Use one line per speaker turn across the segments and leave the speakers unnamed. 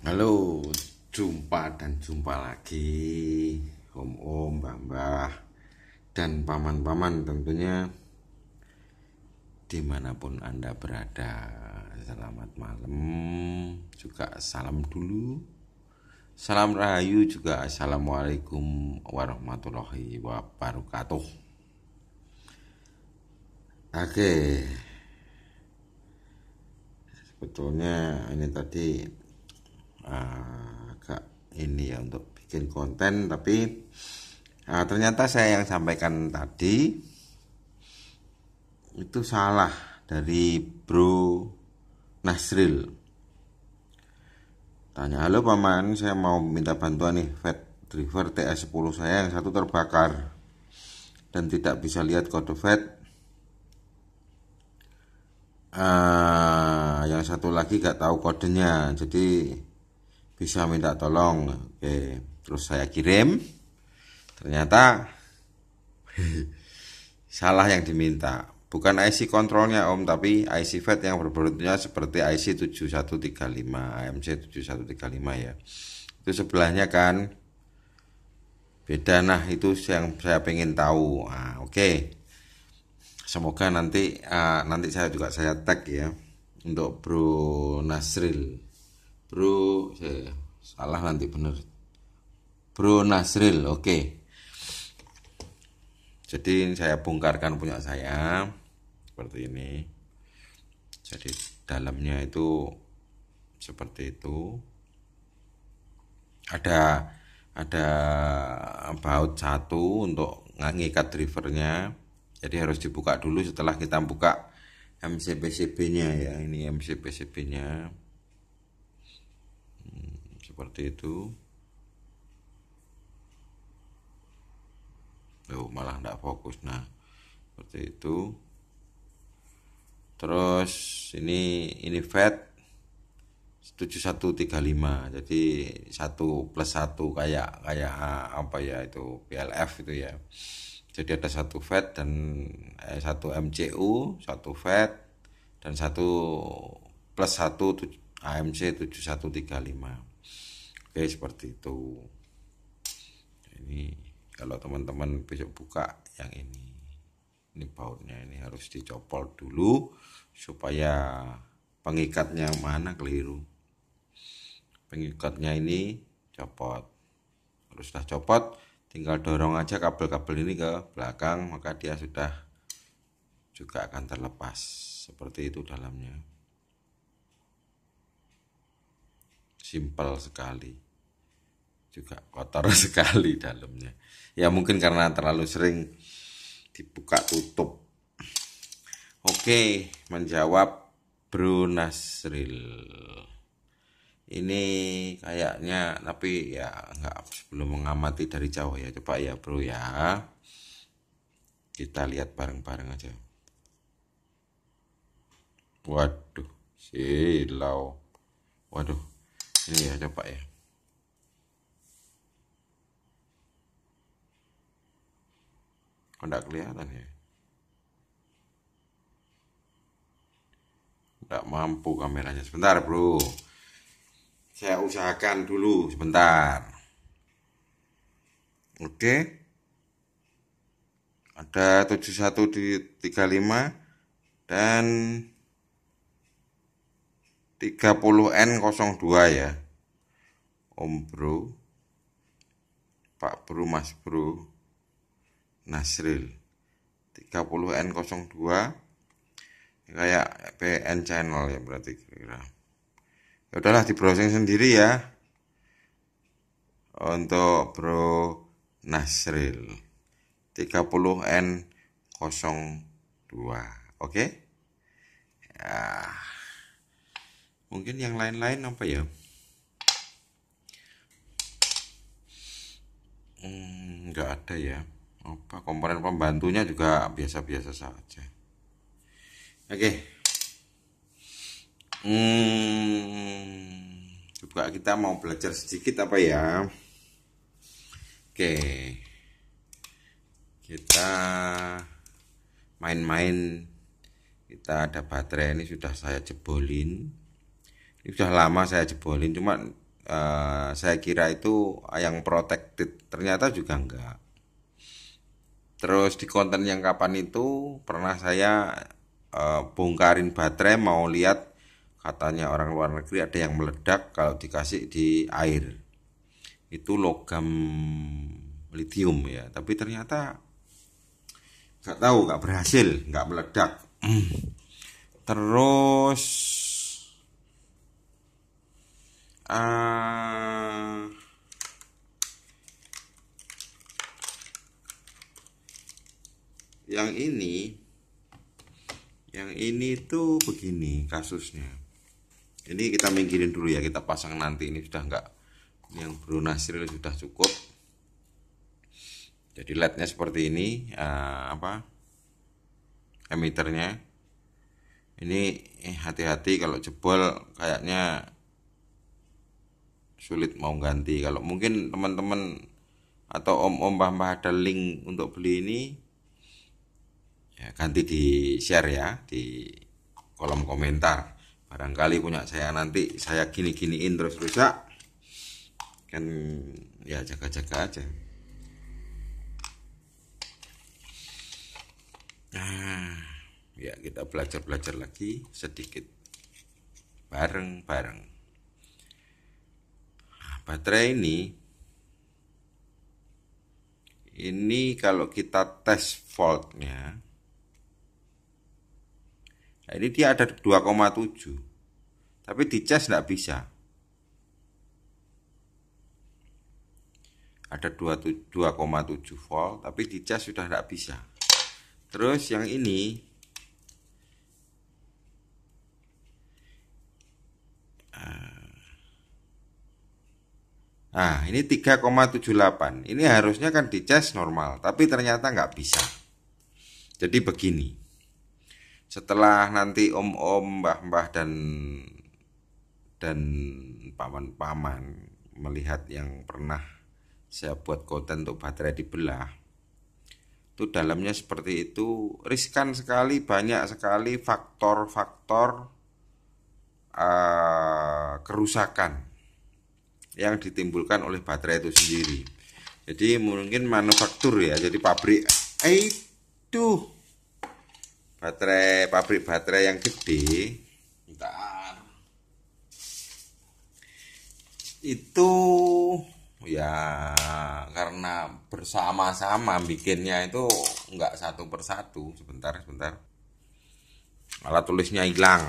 Halo, jumpa lagi om-om, mbah-mbah, dan paman-paman tentunya dimanapun Anda berada. Selamat malam, juga salam dulu. Salam rahayu juga assalamualaikum warahmatullahi wabarakatuh. Oke, sebetulnya ini tadi agak ini ya untuk bikin konten, tapi ternyata saya yang sampaikan tadi itu salah dari Bro Nasril. Tanya, halo paman, saya mau minta bantuan nih, Fed driver TS10 saya yang satu terbakar dan tidak bisa lihat kode Fed. Yang satu lagi gak tahu kodenya, jadi bisa minta tolong. Oke, terus saya kirim, ternyata salah yang diminta, bukan IC kontrolnya om, tapi IC FET yang berbentuknya seperti IC 7135 AMC 7135 ya. Itu sebelahnya kan beda. Nah itu yang saya pengen tahu. Oke. Semoga nanti saya tag ya untuk Bro Nasril. Bro, saya salah nanti bener. Bro Nasril, oke. Jadi saya bongkarkan punya saya seperti ini. Jadi dalamnya itu seperti itu. Ada baut satu untuk ngikat drivernya. Jadi harus dibuka dulu setelah kita buka MCPCB-nya ya. Ini MCPCB-nya. Seperti itu. Malah enggak fokus. Nah, seperti itu. Terus ini FET 7135. Jadi 1+1 kayak apa ya itu PLF itu ya. Jadi ada satu FET dan satu MCU, satu FET dan satu +1 AMC 7135. Oke, seperti itu. Ini kalau teman-teman besok buka yang ini bautnya ini harus dicopot dulu supaya pengikatnya mana keliru. Pengikatnya ini copot. Kalau sudah copot, tinggal dorong aja kabel-kabel ini ke belakang, maka dia sudah juga akan terlepas. Seperti itu dalamnya. Simpel sekali. Juga kotor sekali dalamnya. Ya mungkin karena terlalu sering dibuka tutup. Oke, menjawab Bro Nasril. Ini kayaknya, tapi ya enggak, sebelum mengamati dari jauh ya, coba ya bro ya, kita lihat bareng-bareng aja. Waduh, silau. Waduh, ini ya coba ya. Kok enggak kelihatan ya? Enggak mampu kameranya. Sebentar bro, saya usahakan dulu sebentar. Oke. Ada 7135 dan 30N02 ya. Om Bro, Pak Bro, Mas Bro Nasril. 30N02 kayak PN channel ya berarti kira-kira. Ya udahlah, di browsing sendiri ya untuk Bro Nasril 30N02. Oke ya, mungkin yang lain-lain apa ya, nggak ada ya. Apa komponen pembantunya juga biasa-biasa saja. Oke. Coba kita mau belajar sedikit apa ya. Oke, kita main-main. Kita ada baterai, ini sudah saya jebolin. Ini sudah lama saya jebolin, cuma saya kira itu yang protected, ternyata juga enggak. Terus di konten yang kapan itu pernah saya bongkarin baterai, mau lihat katanya orang luar negeri ada yang meledak kalau dikasih di air. Itu logam lithium ya, tapi ternyata nggak tahu, nggak berhasil, nggak meledak. Terus yang ini tuh begini kasusnya. Ini kita minggirin dulu ya, kita pasang nanti. Ini sudah enggak, yang Bro Nasril sudah cukup. Jadi LED-nya seperti ini, emiternya. Ini hati-hati kalau jebol, kayaknya sulit mau ganti. Kalau mungkin teman-teman atau om-om mbah-mbah ada link untuk beli ini, ya ganti di share ya di kolom komentar. Barangkali punya saya nanti saya gini-giniin terus rusak, kan ya jaga-jaga aja. Nah, ya kita belajar lagi sedikit bareng-bareng. Nah, baterai ini kalau kita tes voltnya, nah ini dia ada 2,7, tapi di cas nggak bisa. Ada 2,7 volt, tapi di cas sudah nggak bisa. Terus yang ini, nah ini 3,78. Ini harusnya kan di cas normal, tapi ternyata nggak bisa. Jadi begini, setelah nanti om-om, mbah-mbah dan paman-paman melihat yang pernah saya buat konten untuk baterai dibelah, itu dalamnya seperti itu, riskan sekali, banyak sekali faktor-faktor kerusakan yang ditimbulkan oleh baterai itu sendiri. Jadi mungkin manufaktur ya, jadi pabrik itu pabrik baterai yang gede, bentar, itu ya karena bersama-sama bikinnya itu enggak satu persatu. Sebentar, alat tulisnya hilang.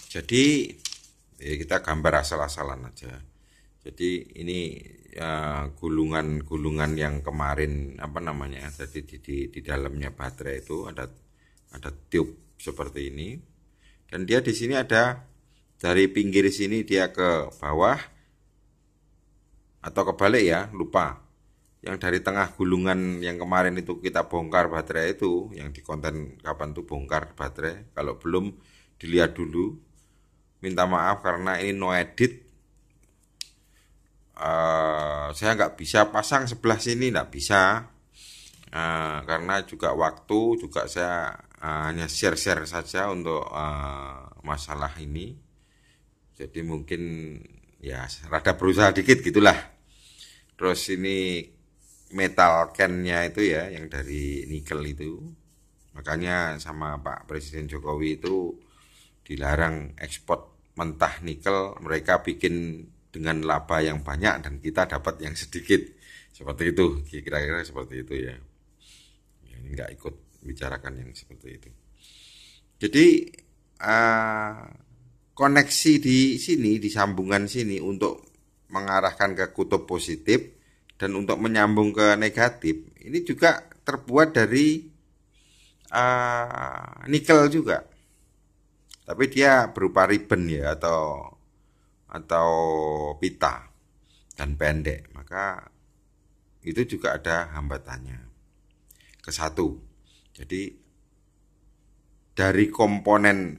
Jadi ya kita gambar asal-asalan aja. Jadi ini gulungan yang kemarin jadi di dalamnya baterai itu ada tube seperti ini, dan dia di sini ada dari pinggir sini dia ke bawah atau kebalik ya, lupa. Yang dari tengah gulungan yang kemarin itu kita bongkar baterai itu, yang di konten kapan tuh bongkar baterai, kalau belum dilihat dulu. Minta maaf karena ini no edit. Saya nggak bisa pasang sebelah sini, nggak bisa. Karena juga waktu, juga saya hanya share-share saja untuk masalah ini. Jadi mungkin ya rada berusaha dikit gitulah. Terus ini metal can-nya itu ya, yang dari nikel itu. Makanya sama Pak Presiden Jokowi itu dilarang ekspor mentah nikel, mereka bikin dengan laba yang banyak dan kita dapat yang sedikit. Seperti itu, kira-kira seperti itu ya. Ini nggak ikut bicarakan yang seperti itu. Jadi koneksi di sini, di sambungan sini untuk mengarahkan ke kutub positif dan untuk menyambung ke negatif, ini juga terbuat dari nikel juga. Tapi dia berupa ribbon ya, atau pita dan pendek. Maka itu juga ada hambatannya. Kesatu. Jadi dari komponen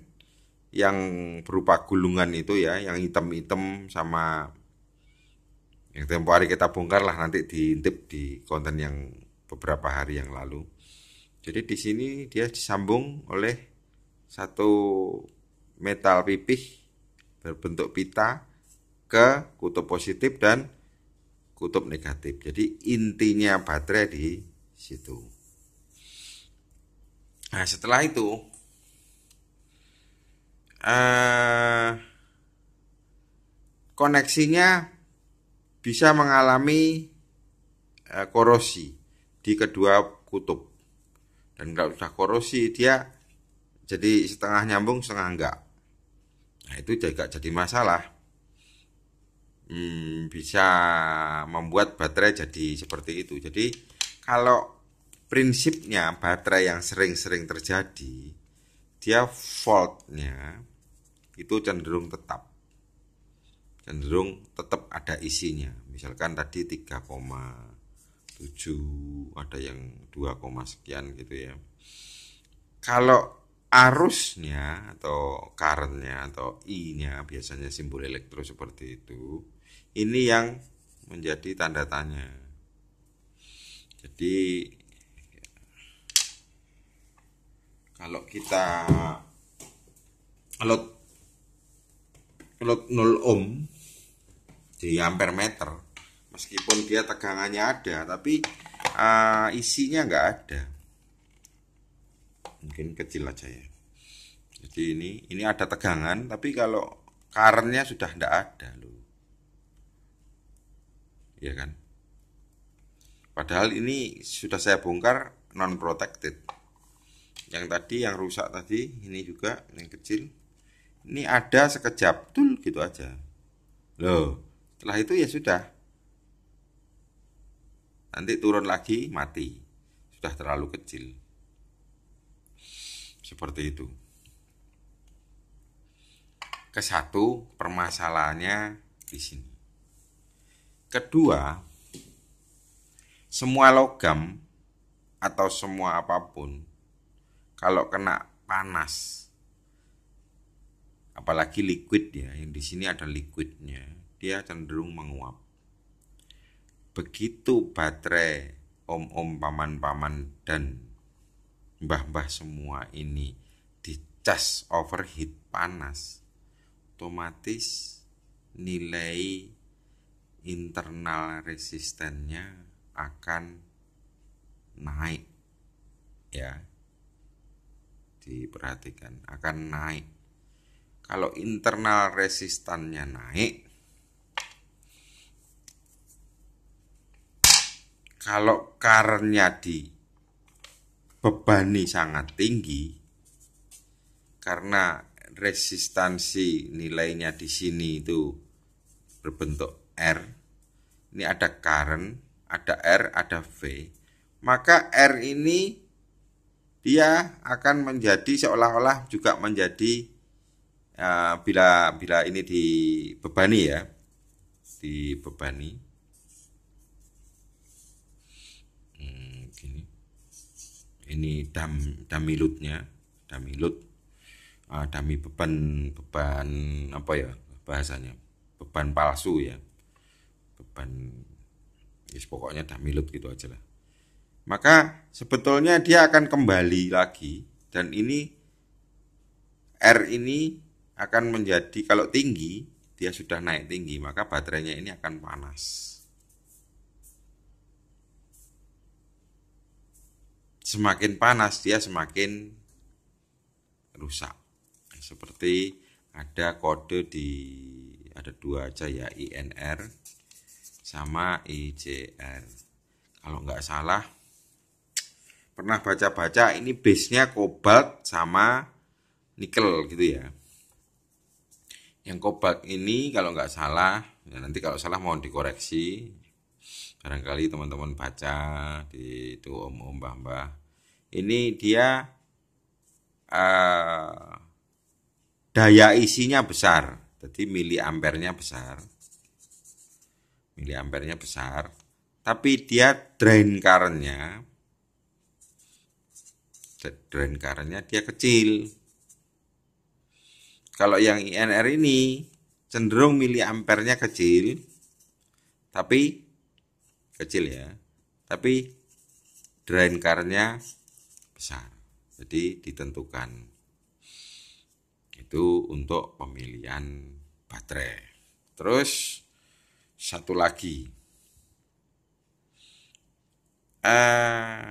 yang berupa gulungan itu ya, yang hitam-hitam sama yang tempo hari kita bongkar lah, nanti diintip di konten yang beberapa hari yang lalu. Jadi di sini dia disambung oleh satu metal pipih berbentuk pita ke kutub positif dan kutub negatif. Jadi intinya baterai di situ. Nah, setelah itu koneksinya bisa mengalami korosi di kedua kutub. Dan kalau sudah korosi dia jadi setengah nyambung setengah enggak. Nah, itu juga jadi masalah. Bisa membuat baterai jadi seperti itu. Jadi kalau prinsipnya baterai yang sering-sering terjadi, dia voltnya itu cenderung tetap ada isinya. Misalkan tadi 3,7, ada yang 2, sekian gitu ya. Kalau arusnya atau currentnya atau I-nya, biasanya simbol elektro seperti itu, ini yang menjadi tanda tanya. Jadi kalau kita load 0 ohm di ampere meter, meskipun dia tegangannya ada, tapi isinya nggak ada. Mungkin kecil aja ya. Jadi ini ada tegangan, tapi kalau currentnya sudah tidak ada loh. Ya kan? Padahal ini sudah saya bongkar non protected. Yang tadi yang rusak tadi, ini juga yang kecil. Ini ada sekejap tul gitu aja. Loh, setelah itu ya sudah. Nanti turun lagi mati. Sudah terlalu kecil. Seperti itu. Kesatu permasalahannya di sini. Kedua, semua logam atau semua apapun kalau kena panas, apalagi liquid ya, yang di sini ada liquidnya, dia cenderung menguap. Begitu baterai om-om, paman-paman dan mbah-mbah semua ini dicas overheat panas, otomatis nilai internal resistennya akan naik ya. Diperhatikan, akan naik. Kalau internal resistannya naik, kalau currentnya dibebani sangat tinggi, karena resistansi nilainya di sini itu berbentuk R. Ini ada current, ada R, ada V. Maka R ini dia akan menjadi seolah-olah juga menjadi bila ini dibebani ya, dibebani. Gini. Ini damilutnya, dami beban apa ya bahasanya, beban palsu ya, beban, pokoknya damilut gitu aja lah. Maka sebetulnya dia akan kembali lagi, dan ini R ini akan menjadi, kalau tinggi, dia sudah naik tinggi, maka baterainya ini akan panas. Semakin panas dia semakin rusak. Seperti ada kode ada dua aja ya, INR sama ICR. Kalau nggak salah, pernah baca-baca ini base-nya kobalt sama nikel gitu ya. Yang kobalt ini kalau nggak salah, ya nanti kalau salah mohon dikoreksi. Barangkali teman-teman baca di itu om-om mbah-mbah. Ini dia daya isinya besar, jadi miliampernya besar. Miliampernya besar, tapi dia drain currentnya dia kecil. Kalau yang INR ini cenderung miliampernya kecil, tapi kecil ya, tapi drain currentnya besar. Jadi ditentukan Itu untuk pemilihan baterai. Terus satu lagi,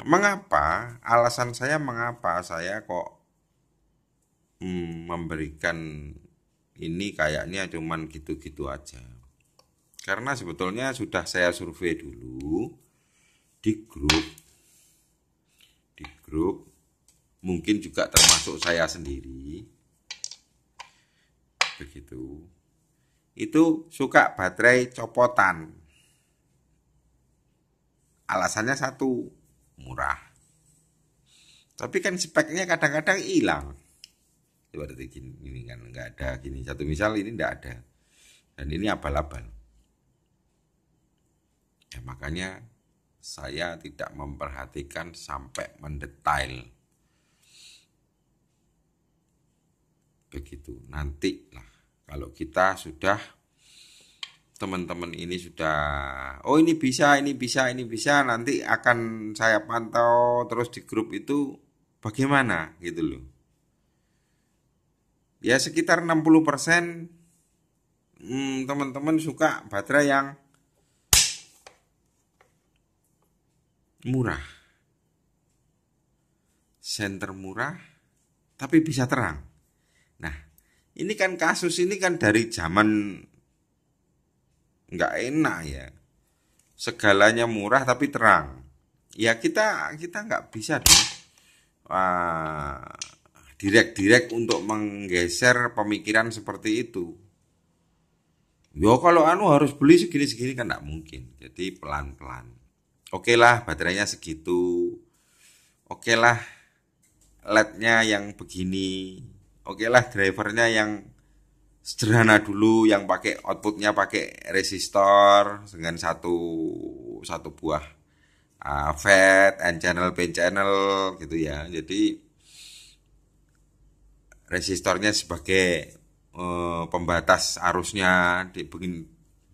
mengapa? Alasan saya mengapa saya kok memberikan ini kayaknya cuman gitu-gitu aja. Karena sebetulnya sudah saya survei dulu di grup, mungkin juga termasuk saya sendiri, begitu. Itu suka baterai copotan. Alasannya satu, murah. Tapi kan speknya kadang-kadang hilang. Seperti gini, ini kan nggak ada gini. Satu misal ini nggak ada. Dan ini abal-abal. Ya makanya saya tidak memperhatikan sampai mendetail. Begitu. Nanti lah kalau kita sudah, teman-teman ini sudah, oh ini bisa, nanti akan saya pantau terus di grup itu bagaimana gitu loh. Ya sekitar 60% teman-teman suka baterai yang murah, senter murah, tapi bisa terang. Nah, ini kan kasus ini kan dari zaman nggak enak ya. Segalanya murah tapi terang. Ya kita nggak bisa dong. Direct untuk menggeser pemikiran seperti itu. Ya kalau harus beli segini kan nggak mungkin. Jadi pelan-pelan. Oke lah baterainya segitu. Oke lah LED-nya yang begini. Oke lah drivernya yang sederhana dulu, yang pakai outputnya pakai resistor dengan satu buah FET, N channel, P channel gitu ya. Jadi resistornya sebagai pembatas arusnya,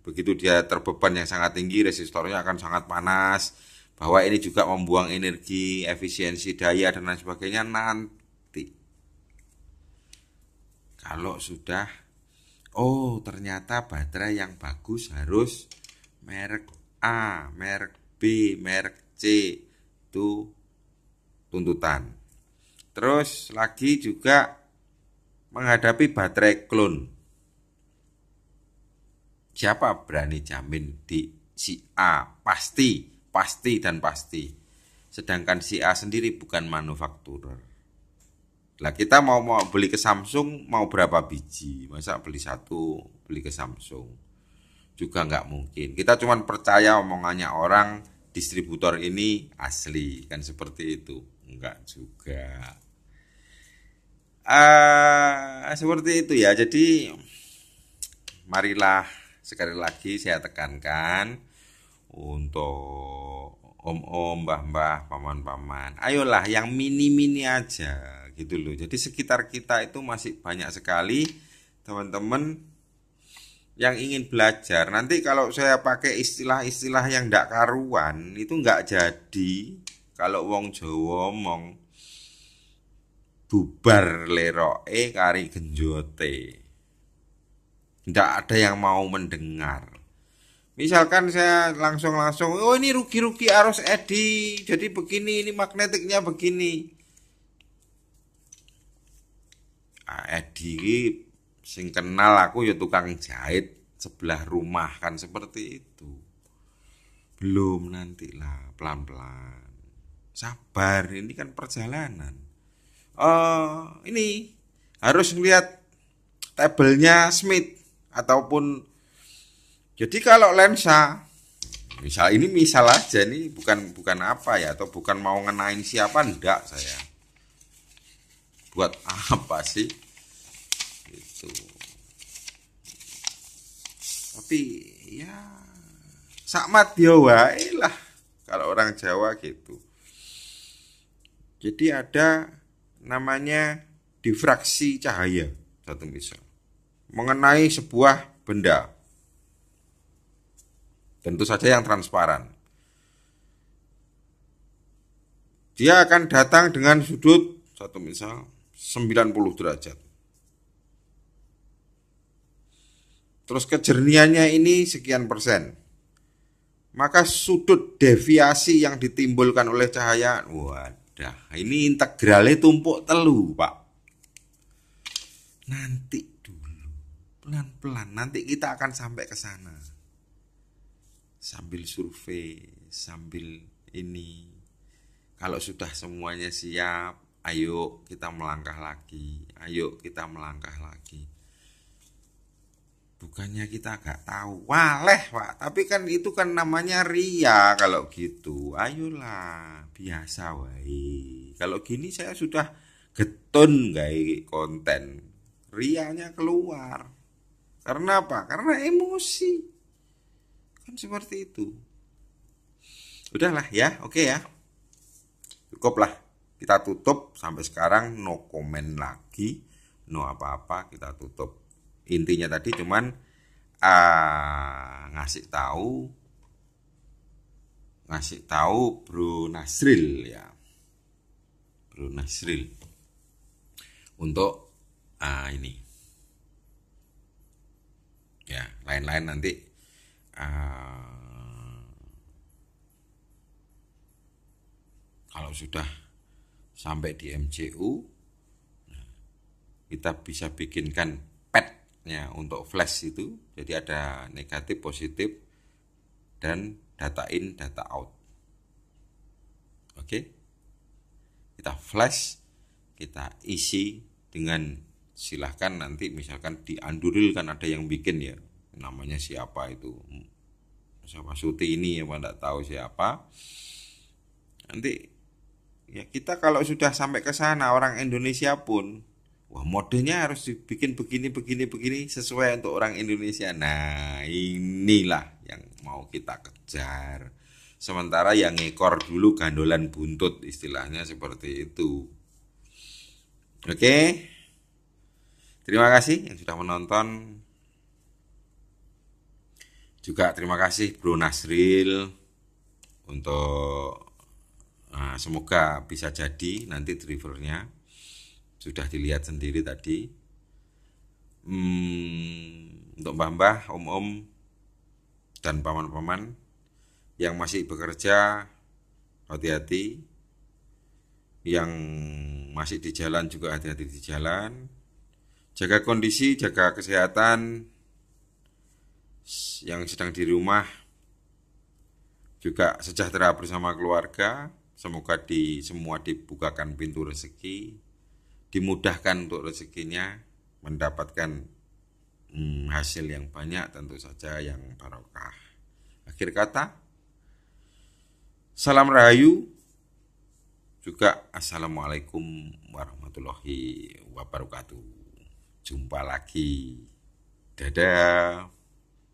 begitu dia terbeban yang sangat tinggi, resistornya akan sangat panas, bahwa ini juga membuang energi, efisiensi daya dan lain sebagainya. Nanti kalau sudah, oh ternyata baterai yang bagus harus merek A, merek B, merek C, itu tuntutan. Terus lagi juga menghadapi baterai clone. Siapa berani jamin di si A pasti. Sedangkan si A sendiri bukan manufakturer. Lah kita mau beli ke Samsung mau berapa biji? Masa beli satu, beli ke Samsung? Juga nggak mungkin. Kita cuma percaya omongannya orang, distributor ini asli, kan seperti itu. Enggak juga. Seperti itu ya. Jadi marilah sekali lagi saya tekankan untuk om-om, mbah-mbah, paman-paman, ayolah yang mini-mini aja gitu loh. Jadi sekitar kita itu masih banyak sekali teman-teman yang ingin belajar. Nanti kalau saya pakai istilah-istilah yang ndak karuan itu nggak jadi. Kalau wong Jawa ngomong bubar leroke kari genjote. Nggak ada yang mau mendengar. Misalkan saya langsung, oh ini rugi-rugi arus eddy, jadi begini, ini magnetiknya begini. Eddy sing kenal aku ya tukang jahit sebelah rumah kan seperti itu. Belum, nantilah pelan-pelan. Sabar, ini kan perjalanan. Ini harus lihat tabelnya Smith ataupun, jadi kalau lensa misal aja nih, bukan apa ya, atau bukan mau ngenain siapa, enggak saya. Buat apa sih? Gitu. Tapi ya sakmat dia wae lah kalau orang Jawa gitu. Jadi ada namanya difraksi cahaya, satu misal, mengenai sebuah benda. Tentu saja yang transparan. Dia akan datang dengan sudut, satu misal, 90 derajat. terus kejernihannya ini sekian persen, maka sudut deviasi yang ditimbulkan oleh cahaya, wadah, ini integralnya tumpuk telu, Pak. Nanti dulu, pelan-pelan, nanti kita akan sampai ke sana. Sambil survei, sambil ini. Kalau sudah semuanya siap, ayo kita melangkah lagi, ayo kita melangkah lagi. Bukannya kita gak tahu, waleh Pak, tapi kan itu kan namanya ria kalau gitu. Ayolah, biasa wae. Kalau gini saya sudah getun gak konten, rianya keluar. Karena apa? Karena emosi. Kan seperti itu. Udahlah ya, oke ya. Cukup lah. Kita tutup sampai sekarang, no komen lagi, no apa-apa, kita tutup. Intinya tadi cuman ngasih tahu Bro Nasril ya, Bro Nasril untuk ini ya, lain-lain nanti kalau sudah sampai di MCU kita bisa bikinkan petnya untuk flash itu, jadi ada negatif, positif, dan data in, data out. Oke, kita flash, kita isi dengan, silahkan nanti misalkan di Anduril kan ada yang bikin ya, namanya siapa itu, siapa Suti ini ya, tidak tahu siapa. Nanti ya kita kalau sudah sampai ke sana, orang Indonesia pun, wah modenya harus dibikin begini sesuai untuk orang Indonesia. Nah inilah yang mau kita kejar. Sementara yang ngekor dulu gandolan buntut, istilahnya seperti itu. Oke, terima kasih yang sudah menonton. Juga terima kasih Bro Nasril untuk semoga bisa jadi nanti drivernya. Sudah dilihat sendiri tadi. Untuk mbah-mbah, om-om, dan paman-paman yang masih bekerja, hati-hati. Yang masih di jalan juga hati-hati di jalan. Jaga kondisi, jaga kesehatan. Yang sedang di rumah juga sejahtera bersama keluarga. Semoga semua dibukakan pintu rezeki, dimudahkan untuk rezekinya, mendapatkan hasil yang banyak, tentu saja yang barokah. Akhir kata, salam rahayu, juga assalamualaikum warahmatullahi wabarakatuh. Jumpa lagi. Dadah.